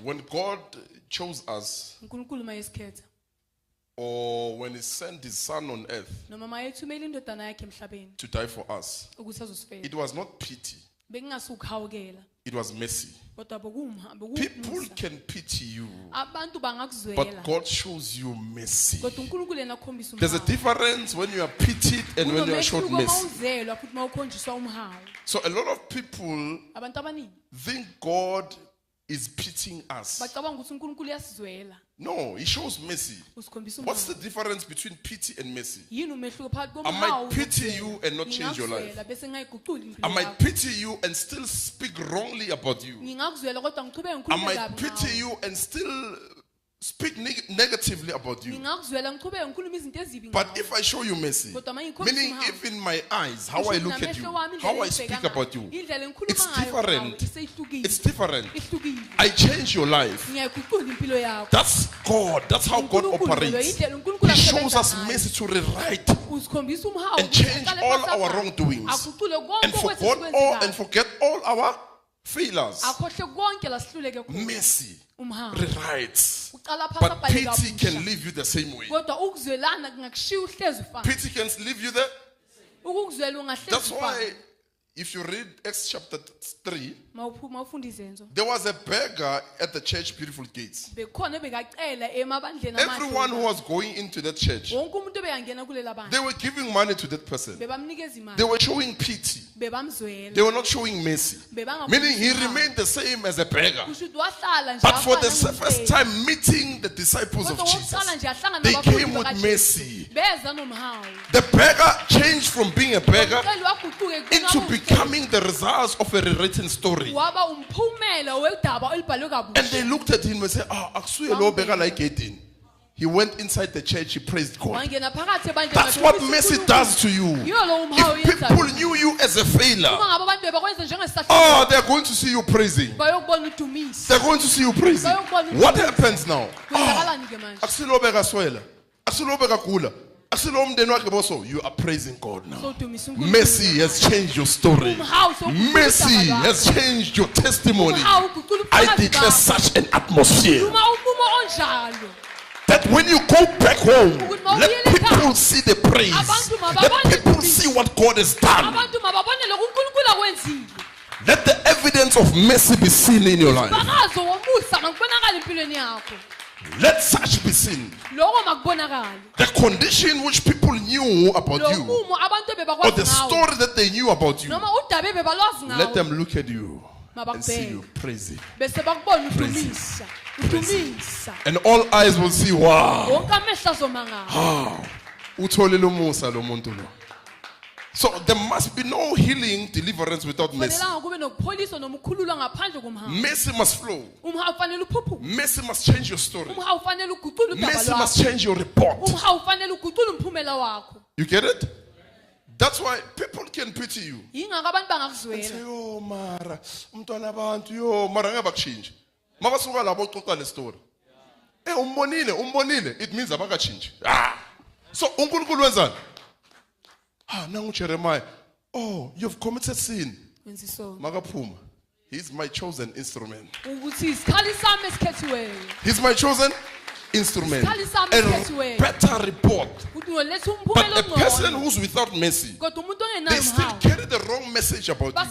When God chose us, or when He sent His Son on earth to die for us, it was not pity, it was mercy. People can pity you, but God shows you mercy. There's a difference when you are pitied and when you are shown mercy. So a lot of people think God is pitying us. No, He shows mercy. What's the difference between pity and mercy? I might pity you and not change your life. I might pity you and still speak wrongly about you. I might pity you and still speak negatively about you. But if I show you mercy, meaning if in my eyes, how I look at you, how I speak about you, it's different. It's different. I change your life. That's God. That's how God operates. He shows us mercy to rewrite and change all our wrongdoings and forget all our failures. Mercy rewrites, but pity can leave you the same way. Pity can leave you there. That's why if you read Acts chapter 3, there was a beggar at the church Beautiful Gates. Everyone who was going into that church, they were giving money to that person. They were showing pity. They were not showing mercy. Meaning he remained the same as a beggar. But for the first time meeting the disciples of Jesus, they came with mercy. The beggar changed from being a beggar into becoming the results of a rewritten story. And they looked at him and said, he went inside the church, he praised God. That's what mercy does to you. If people knew you as a failure, they're going to see you praising. They're going to see you praising. What happens now? You are praising God now. Mercy has changed your story. Mercy has changed your testimony. I declare such an atmosphere that when you go back home, let people see the praise. Let people see what God has done. Let the evidence of mercy be seen in your life. Let such be seen. The condition which people knew about you, or the story that they knew about you, let them look at you and see you praising. And all eyes will see, wow. So there must be no healing, deliverance without mercy. Mercy must flow. Mercy must change your story. Mercy must change your report. You get it? That's why people can pity you. And say, oh, Mara, Mara never change. Mara suka labo total the story. It means about change. So uNkulunkulu wenzani? Now Jeremiah, oh, you've committed sin. Magaphuma. He's my chosen instrument. He's my chosen instrument. A better report. But a person who's without mercy, they still carry the wrong message about you.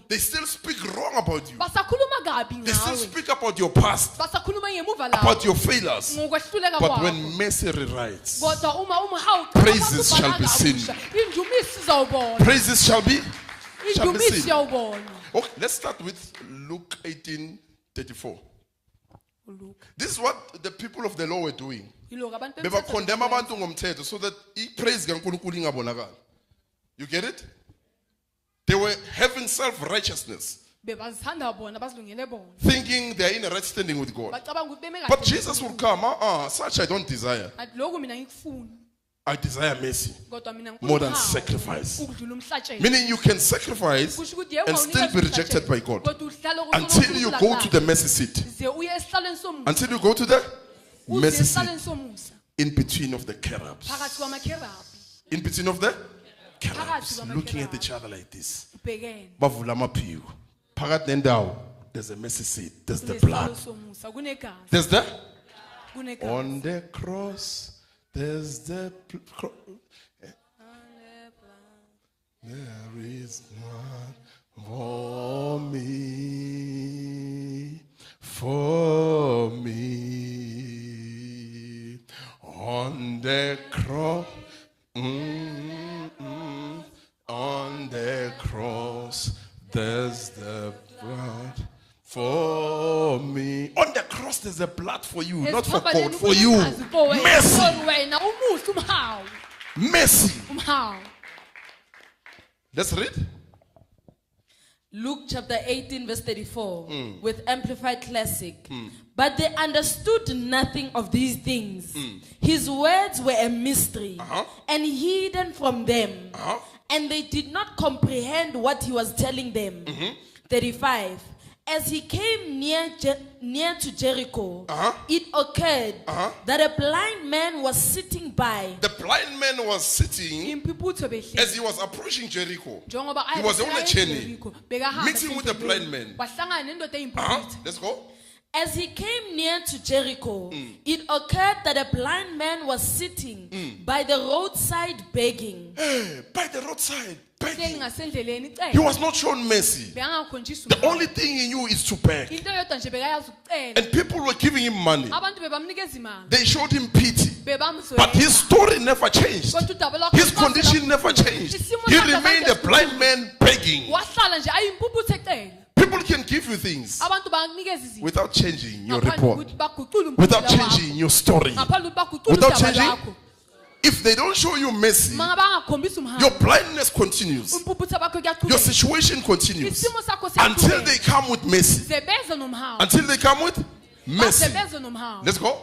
They still speak wrong about you. They still speak about your past, about your failures. But when mercy rewrites, praises shall be seen. Praises shall be seen. Okay, let's start with Luke 18:34. This is what the people of the law were doing. They were condemning abantu ngomthetho so that praise kaNkulunkulu ingabonakala. You get it? They were having self-righteousness, thinking they are in a right standing with God. But Jesus will come. Such I don't desire. I desire mercy more than sacrifice. Meaning you can sacrifice and still be rejected by God until you go to the mercy seat. Until you go to the mercy seat in between of the cherubs. In between of the cherubs, looking at each other like this. Bavula mapiu. Pagat nendawo. there's a mercy seat. There's the blood. There's the on the cross. There's the there is one for me, on the cross, on the cross, there's the blood for me. On the cross, there's a blood for you, not for God, for you. Mercy. Mercy. Let's read. Luke chapter 18 verse 34 with Amplified Classic. But they understood nothing of these things. His words were a mystery and hidden from them. And they did not comprehend what he was telling them. 35. As he came near to Jericho, it occurred that a blind man was sitting by. The blind man was sitting as he was approaching Jericho. He was on a journey, meeting with the blind man. Let's go. As he came near to Jericho, it occurred that a blind man was sitting by the roadside begging. Hey, by the roadside begging. He was not shown mercy. The only thing he knew is to beg. And people were giving him money. They showed him pity. But his story never changed. His condition never changed. He remained a blind man begging. People can give you things without changing your report, without changing your story, without changing. If they don't show you mercy, your blindness continues, your situation continues until they come with mercy. Until they come with mercy. Let's go.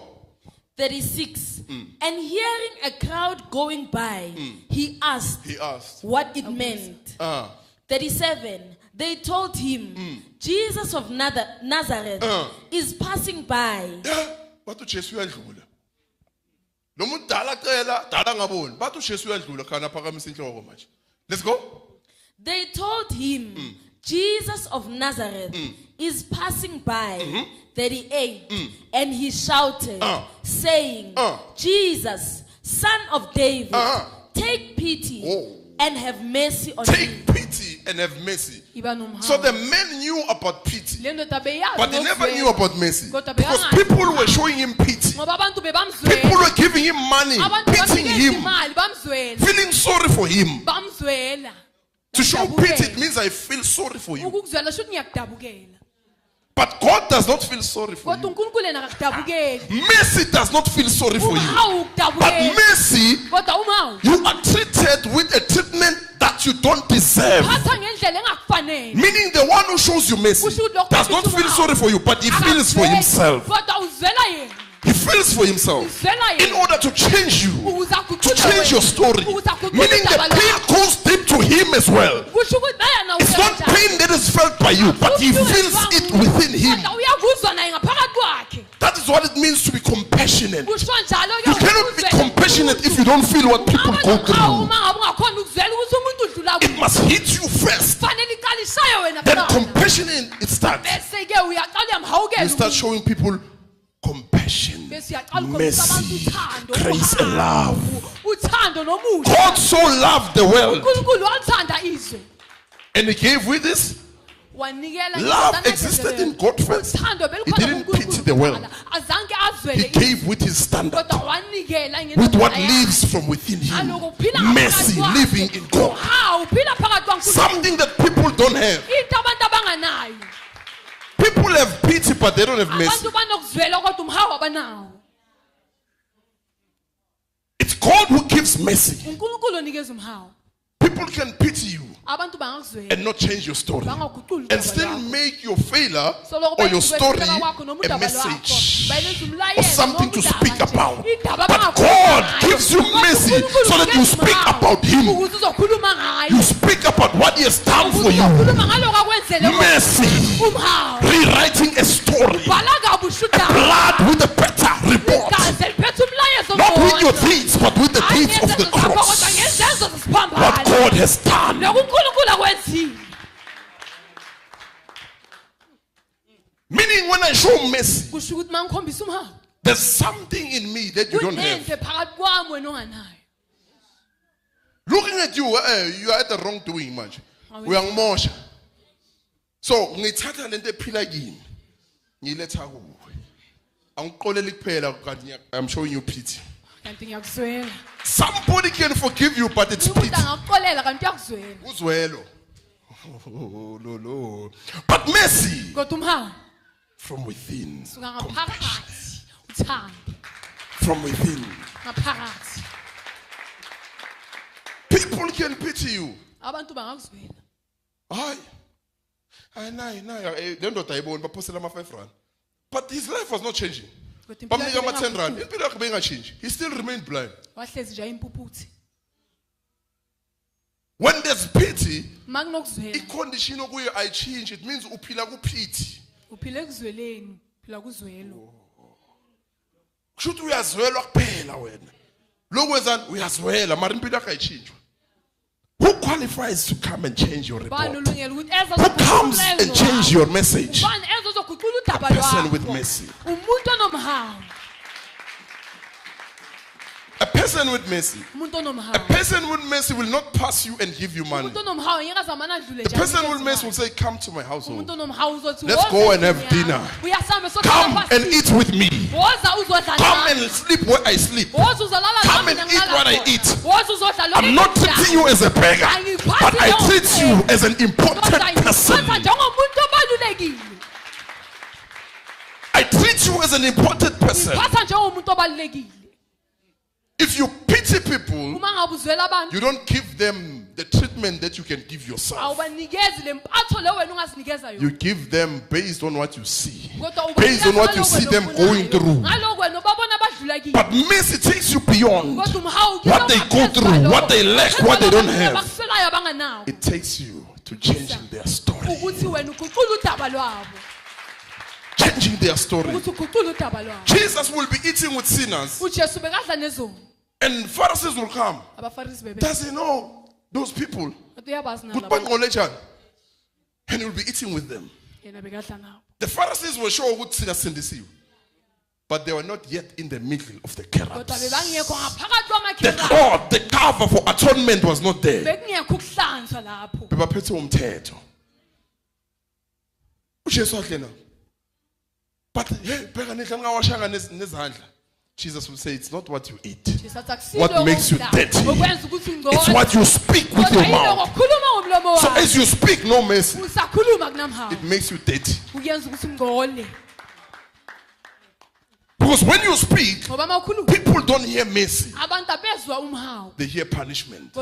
36. And hearing a crowd going by, he asked what it meant. 37. They told him, Jesus of Nazareth is passing by. Let's go. They told him, Jesus of Nazareth is passing by. 38. And he shouted, saying, Jesus, Son of David, take pity and have mercy on me. Take pity and have mercy. So the men knew about pity, but they never knew about mercy. Because people were showing him pity. People were giving him money, pitying him, feeling sorry for him. To show pity, it means I feel sorry for you. But God does not feel sorry for you. Mercy does not feel sorry for you. But mercy, you are treated with a treatment that you don't deserve. Meaning the one who shows you mercy does not feel sorry for you, but he feels for himself. He feels for himself in order to change you, to change your story. Meaning the pain goes deep to him as well. It's not pain that is felt by you, but he feels it within him. That is what it means to be compassionate. You cannot be compassionate if you don't feel what people go through. It must hit you first. Then compassion it starts. You start showing people compassion, mercy, grace and love. God so loved the world, and he gave with this. Love existed in God first. He didn't pity the world. He gave with his standard, with what lives from within him. Mercy, living in God. Something that people don't have. People have pity, but they don't have mercy. It's God who gives mercy. People can pity you and not change your story, and still make your failure or your story a message or something to speak about. But God gives you mercy so that you speak about him. You speak about what he has done for you. Mercy, rewriting a story, a blood with a better report, not with your deeds but with the deeds of the cross. What God has done. Meaning when I show mercy, there's something in me that you don't have. Looking at you, you are at the wrong doing much. We are more. So, I'm showing you pity. Somebody can forgive you, but it's pity. But mercy from within. From within. People can pity you. But his life was not changing. He still remained blind. When there's pity, the condition of where I change, it means upila pity. Should we as well we as well who qualifies to come and change your report? Who comes and change your message? A person with mercy. A person with mercy. A person with mercy will not pass you and give you money. The person with mercy will say, come to my household. Let's go and have dinner. Come and eat with me. Come and sleep where I sleep. Come and eat what I eat. I'm not treating you as a beggar, but I treat you as an important person. I treat you as an important person. If you pity people, you don't give them the treatment that you can give yourself. You give them based on what you see, based on what you see them going through. But mercy takes you beyond what they go through, what they lack, what they don't have. It takes you to changing their story. Changing their story. Jesus will be eating with sinners. And Pharisees will come. Does he know those people? And he will be eating with them. The Pharisees were sure who sinners in the but they were not yet in the middle of the cherubs. The cloth, the cover for atonement was not there. But Jesus will say, it's not what you eat, what makes you dirty. It's what you speak with your mouth. So as you speak no mercy, it makes you dirty. Because when you speak, people don't hear mercy. They hear punishment.